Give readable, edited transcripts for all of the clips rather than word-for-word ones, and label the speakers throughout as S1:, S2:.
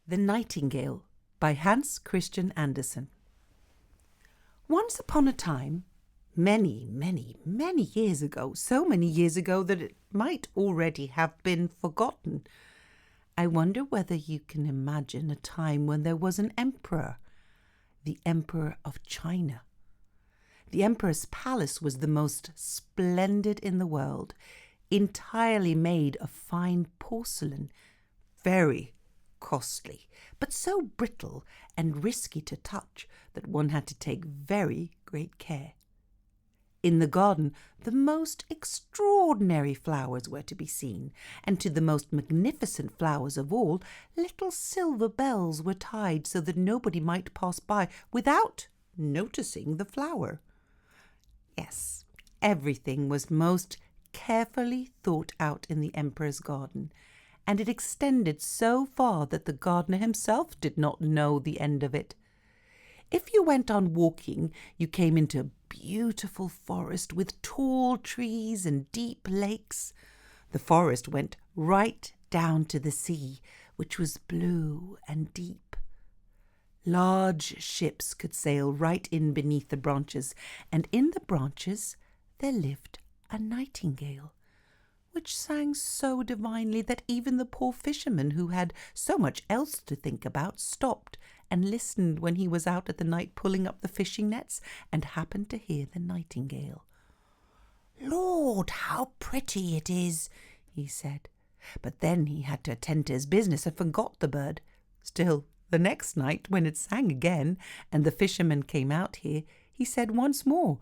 S1: The Nightingale by Hans Christian Andersen. Once upon a time, many, many, many years ago, so many years ago that it might already have been forgotten, I wonder whether you can imagine a time when there was an emperor, the Emperor of China. The emperor's palace was the most splendid in the world, entirely made of fine porcelain, very costly, but so brittle and risky to touch that one had to take very great care. In the garden, the most extraordinary flowers were to be seen, and to the most magnificent flowers of all, little silver bells were tied so that nobody might pass by without noticing the flower. Yes, everything was most carefully thought out in the emperor's garden, and it extended so far that the gardener himself did not know the end of it. If you went on walking, you came into a beautiful forest with tall trees and deep lakes. The forest went right down to the sea, which was blue and deep. Large ships could sail right in beneath the branches, and in the branches there lived a nightingale, which sang so divinely that even the poor fisherman, who had so much else to think about, stopped and listened when he was out at the night pulling up the fishing nets and happened to hear the nightingale. "Lord, how pretty it is," he said. But then he had to attend to his business and forgot the bird. Still, the next night, when it sang again and the fisherman came out here, he said once more,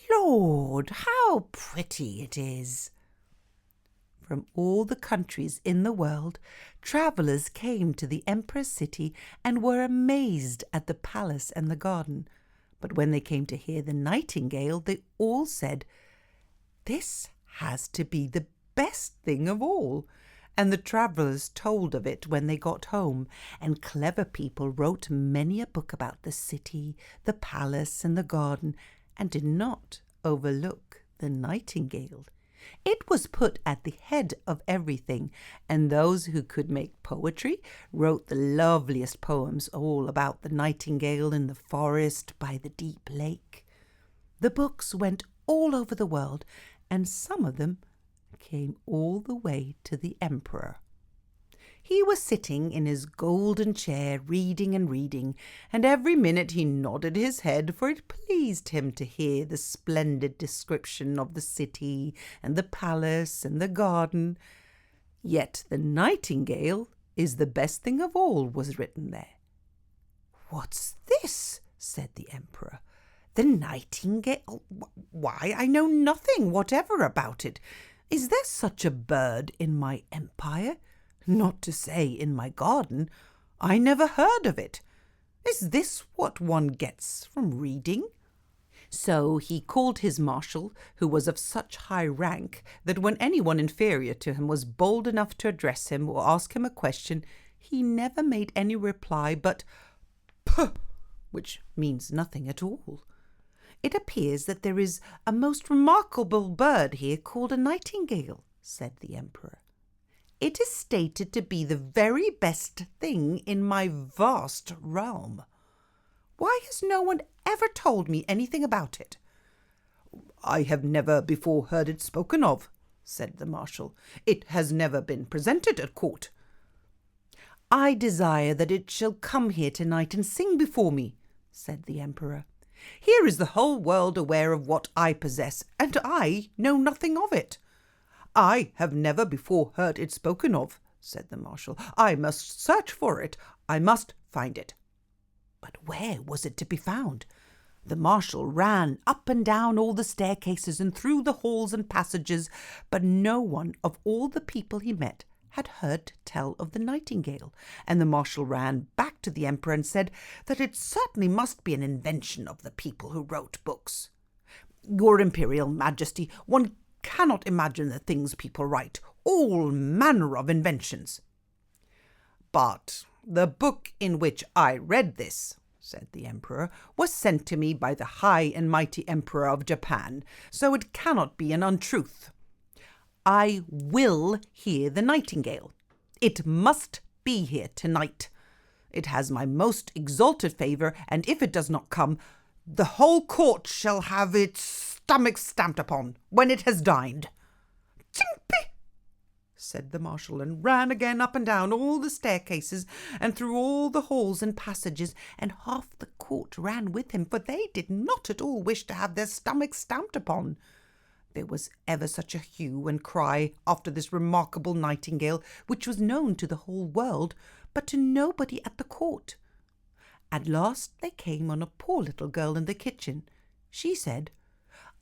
S1: "Lord, how pretty it is." From all the countries in the world, travellers came to the emperor's city and were amazed at the palace and the garden. But when they came to hear the nightingale, they all said, "This has to be the best thing of all." And the travellers told of it when they got home, and clever people wrote many a book about the city, the palace, and the garden, and did not overlook the nightingale. It was put at the head of everything, and those who could make poetry wrote the loveliest poems all about the nightingale in the forest by the deep lake. The books went all over the world, and some of them came all the way to the emperor. He was sitting in his golden chair reading and reading, and every minute he nodded his head, for it pleased him to hear the splendid description of the city and the palace and the garden. Yet the nightingale is the best thing of all was written there. "What's this?" said the emperor. "The nightingale? Why, I know nothing whatever about it. Is there such a bird in my empire? Not to say in my garden. I never heard of it. Is this what one gets from reading?" So he called his marshal, who was of such high rank that when anyone inferior to him was bold enough to address him or ask him a question, he never made any reply but "Puh," which means nothing at all. "It appears that there is a most remarkable bird here called a nightingale," said the emperor. "It is stated to be the very best thing in my vast realm. Why has no one ever told me anything about it?" "I have never before heard it spoken of," said the marshal. "It has never been presented at court." "I desire that it shall come here tonight and sing before me," said the emperor. "Here is the whole world aware of what I possess, and I know nothing of it." "I have never before heard it spoken of," said the marshal. "I must search for it. I must find it." But where was it to be found? The marshal ran up and down all the staircases and through the halls and passages, but no one of all the people he met had heard tell of the nightingale, and the marshal ran back to the emperor and said that it certainly must be an invention of the people who wrote books. "Your Imperial Majesty, one cannot imagine the things people write, all manner of inventions." "But the book in which I read this," said the emperor, "was sent to me by the high and mighty emperor of Japan, so it cannot be an untruth. I will hear the nightingale. It must be here tonight. It has my most exalted favour, and if it does not come, the whole court shall have its stomach stamped upon when it has dined." "Chimpy!" said the marshal, and ran again up and down all the staircases and through all the halls and passages, and half the court ran with him, for they did not at all wish to have their stomachs stamped upon. There was ever such a hue and cry after this remarkable Nightingale, which was known to the whole world, but to nobody at the court. At last they came on a poor little girl in the kitchen. She said,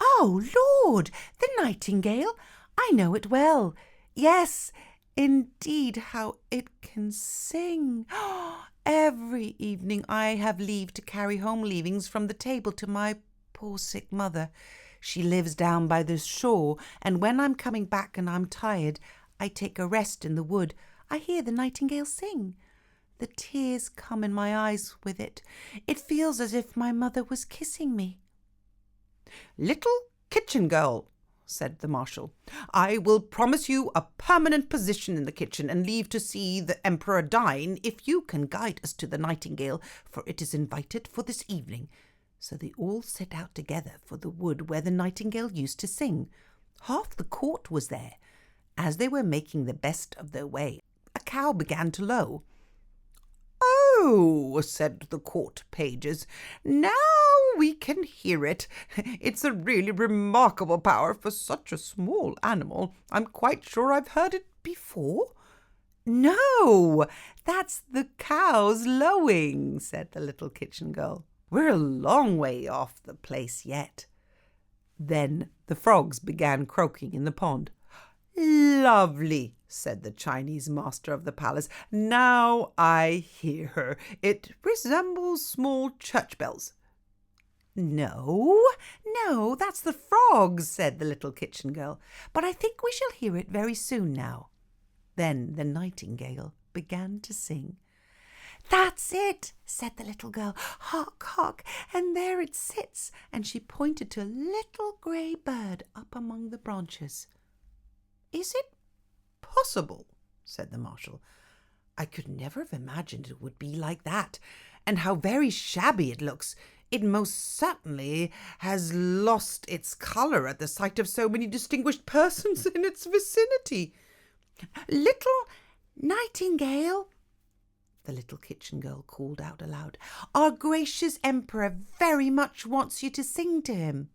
S1: "Oh, Lord, the Nightingale! I know it well. Yes, indeed, how it can sing. Every evening I have leave to carry home leavings from the table to my poor sick mother. She lives down by the shore, and when I'm coming back and I'm tired, I take a rest in the wood. I hear the Nightingale sing. The tears come in my eyes with it. It feels as if my mother was kissing me." "Little kitchen girl," said the marshal, "I will promise you a permanent position in the kitchen and leave to see the emperor dine if you can guide us to the Nightingale, for it is invited for this evening." So they all set out together for the wood where the Nightingale used to sing. Half the court was there. As they were making the best of their way, a cow began to low. "Oh," said the court pages, "now we can hear it. It's a really remarkable power for such a small animal. I'm quite sure I've heard it before." "No, that's the cows lowing," said the little kitchen girl. "We're a long way off the place yet." Then the frogs began croaking in the pond. "Lovely," said the Chinese master of the palace. "Now I hear her. It resembles small church bells." No, that's the frogs," said the little kitchen girl. "But I think we shall hear it very soon now." Then the Nightingale began to sing. "That's it," said the little girl. "Hark, hark, and there it sits," and she pointed to a little grey bird up among the branches. "Is it possible?" said the marshal. "I could never have imagined it would be like that. And how very shabby it looks. It most certainly has lost its colour at the sight of so many distinguished persons in its vicinity." "Little Nightingale," the little kitchen girl called out aloud, "our gracious emperor very much wants you to sing to him."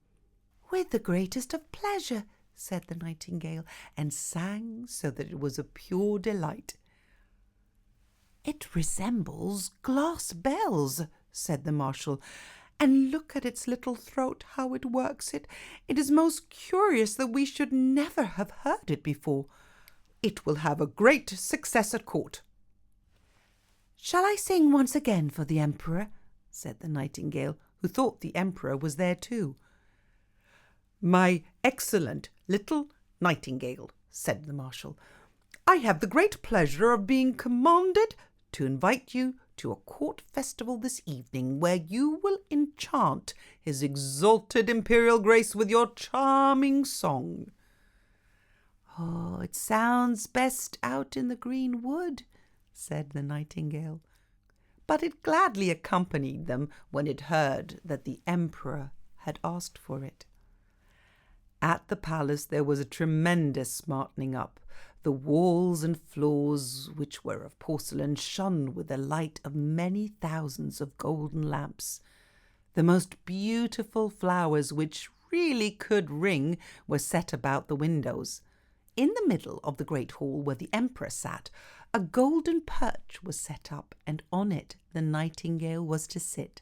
S1: "With the greatest of pleasure," said the Nightingale, and sang so that it was a pure delight. "It resembles glass bells," said the marshal, "and look at its little throat, how it works it. It is most curious that we should never have heard it before. It will have a great success at court." "Shall I sing once again for the emperor?" said the Nightingale, who thought the emperor was there too. "My excellent little Nightingale," said the marshal, "I have the great pleasure of being commanded to invite you to a court festival this evening, where you will enchant his exalted imperial grace with your charming song." "Oh, it sounds best out in the green wood," said the Nightingale. But it gladly accompanied them when it heard that the emperor had asked for it. At the palace there was a tremendous smartening up. The walls and floors, which were of porcelain, shone with the light of many thousands of golden lamps. The most beautiful flowers, which really could ring, were set about the windows. In the middle of the great hall where the emperor sat, a golden perch was set up, and on it the Nightingale was to sit.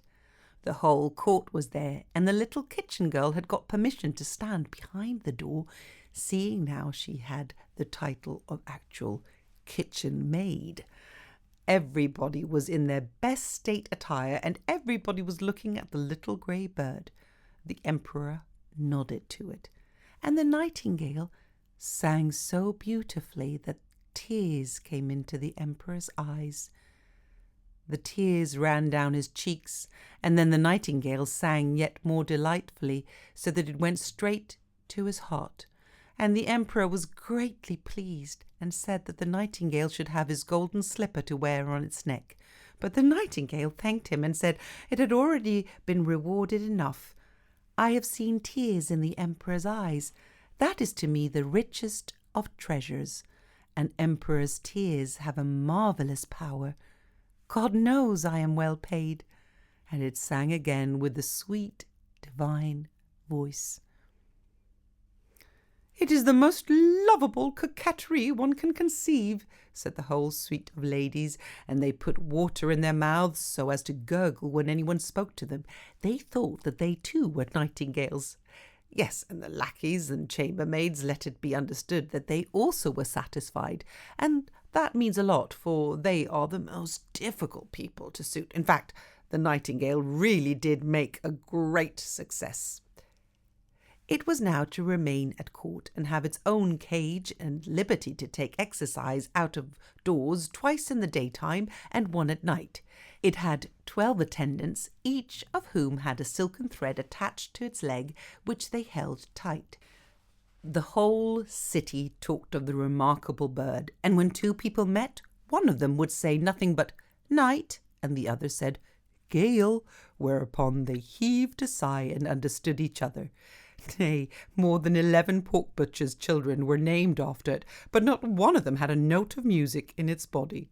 S1: The whole court was there, and the little kitchen girl had got permission to stand behind the door, seeing now she had the title of actual kitchen maid. Everybody was in their best state attire, and everybody was looking at the little grey bird. The emperor nodded to it, and the Nightingale sang so beautifully that tears came into the emperor's eyes. The tears ran down his cheeks, and then the Nightingale sang yet more delightfully, so that it went straight to his heart, And the emperor was greatly pleased and said that the nightingale should have his golden slipper to wear on its neck. But the nightingale thanked him and said it had already been rewarded enough. I have seen tears in the emperor's eyes. That is to me the richest of treasures. An emperor's tears have a marvellous power. God knows I am well paid. And it sang again with the sweet, divine voice. It is the most lovable coquetry one can conceive, said the whole suite of ladies, and they put water in their mouths so as to gurgle when anyone spoke to them. They thought that they too were nightingales. Yes, and the lackeys and chambermaids let it be understood that they also were satisfied, and that means a lot, for they are the most difficult people to suit. In fact, the nightingale really did make a great success. It was now to remain at court and have its own cage and liberty to take exercise out of doors twice in the daytime and one at night. It had 12 attendants, each of whom had a silken thread attached to its leg, which they held tight. The whole city talked of the remarkable bird, and when two people met, one of them would say nothing but "night," and the other said "gale," whereupon they heaved a sigh and understood each other. Nay, more than 11 pork butchers' children were named after it, but not one of them had a note of music in its body.